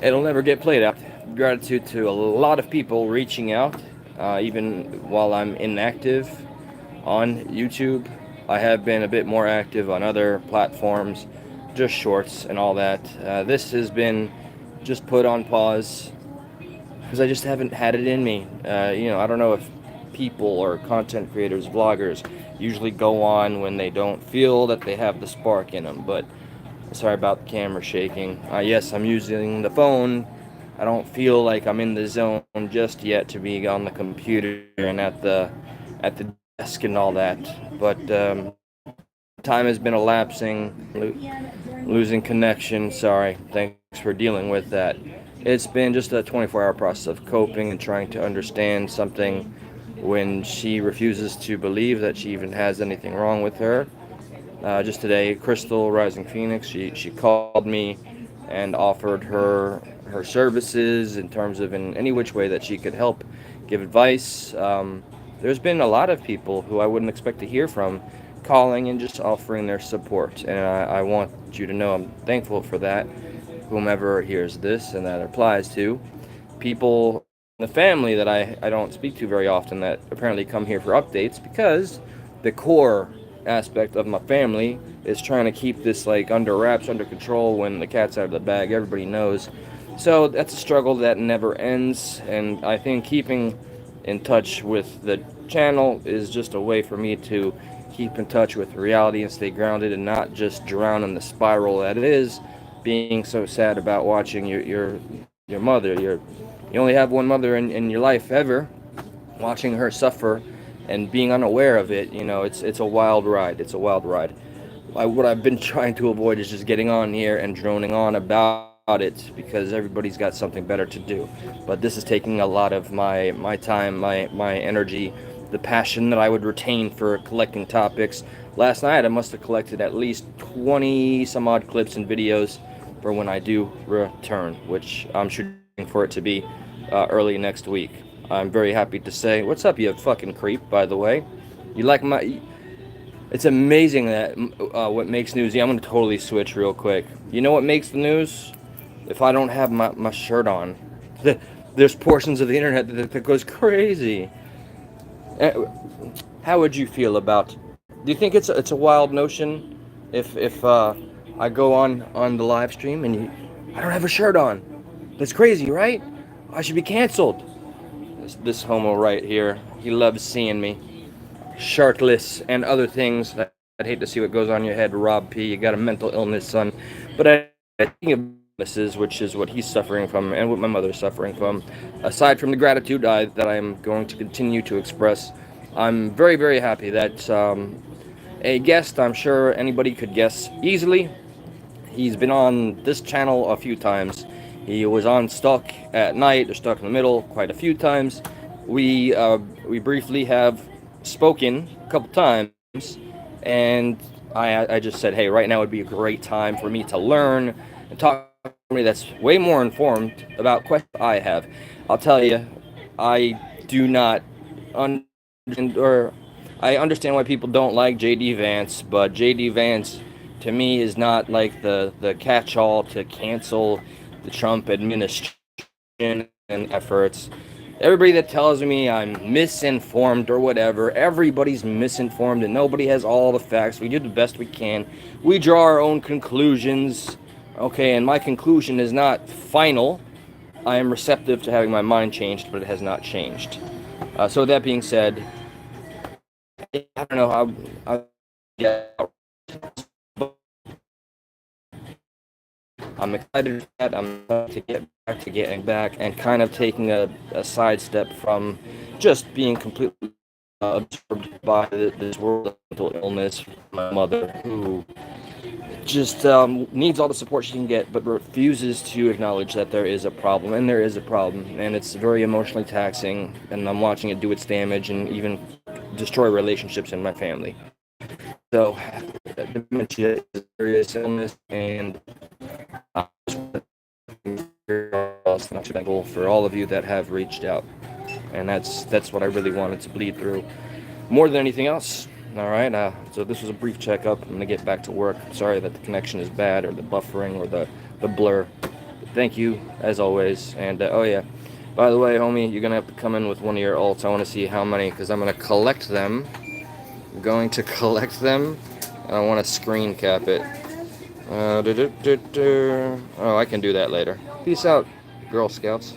It'll never get played out. Gratitude to a lot of people reaching out, even while I'm inactive on YouTube. I have been a bit more active on other platforms, just shorts and all that. This has been just put on pause because I just haven't had it in me. I don't know if people or content creators, vloggers, usually go on when they don't feel that they have the spark in them. But sorry about the camera shaking. Yes, I'm using the phone. I don't feel like I'm in the zone just yet to be on the computer and at the desk and all that. But time has been elapsing, losing connection. Sorry. Thanks for dealing with that. It's been just a 24-hour process of coping and trying to understand something when she refuses to believe that she even has anything wrong with her. Just today, Crystal Rising Phoenix, she called me and offered her services in terms of in any which way that she could help, give advice. There's been a lot of people who I wouldn't expect to hear from calling and just offering their support, and I want you to know I'm thankful for that. Whomever hears this and that applies to, people in the family that I don't speak to very often that apparently come here for updates because the core aspect of my family is trying to keep this like under wraps, under control when the cat's out of the bag. Everybody knows. So that's a struggle that never ends, and I think keeping in touch with the channel is just a way for me to keep in touch with reality and stay grounded and not just drown in the spiral that is being so sad about watching your mother. You only have one mother in your life ever. Watching her suffer and being unaware of it, it's a wild ride. It's a wild ride. What I've been trying to avoid is just getting on here and droning on about it because everybody's got something better to do. But this is taking a lot of my time, my energy, the passion that I would retain for collecting topics. Last night I must have collected at least 20 some odd clips and videos for when I do return, which I'm shooting for it to be early next week. I'm very happy to say, what's up, you fucking creep, by the way? You like my. It's amazing that what makes news. Yeah, I'm gonna totally switch real quick. You know what makes the news? If I don't have my shirt on, there's portions of the internet that goes crazy. Uh, How would you feel about? Do you think it's a wild notion if I go on the live stream and I don't have a shirt on? That's crazy, right? I should be canceled. This homo right here, he loves seeing me shirtless and other things. I'd hate to see what goes on in your head, Rob P. You got a mental illness, son. But I think of illnesses, which is what he's suffering from and what my mother's suffering from. Aside from the gratitude that I am going to continue to express, I'm very, very happy that a guest I'm sure anybody could guess easily. He's been on this channel a few times. He was on Stuck at Night or Stuck in the Middle quite a few times. We briefly have spoken a couple times, and I just said, hey, right now would be a great time for me to learn and talk to somebody that's way more informed about questions I have. I'll tell you, I do not understand, or I understand why people don't like JD Vance, but JD Vance to me is not like the catch-all to cancel the Trump administration and efforts. Everybody that tells me I'm misinformed or whatever, everybody's misinformed and nobody has all the facts. We do the best we can. We draw our own conclusions. Okay, and my conclusion is not final. I am receptive to having my mind changed, but it has not changed. So with that being said, I don't know how. Yeah, I'm excited for that. I'm excited to get back to getting back and kind of taking a sidestep from just being completely absorbed by this world of mental illness. My mother, who just needs all the support she can get, but refuses to acknowledge that there is a problem, and there is a problem, and it's very emotionally taxing, and I'm watching it do its damage and even destroy relationships in my family. So, dementia is a serious illness, and I'm thankful for all of you that have reached out, and that's what I really wanted to bleed through more than anything else. All right, so this was a brief checkup. I'm gonna get back to work. Sorry that the connection is bad, or the buffering, or the blur. Thank you, as always. And, oh yeah, by the way, homie, you're going to have to come in with one of your ults. I want to see how many, because I'm going to collect them. I'm going to collect them, and I want to screen cap it. Oh, I can do that later. Peace out, Girl Scouts.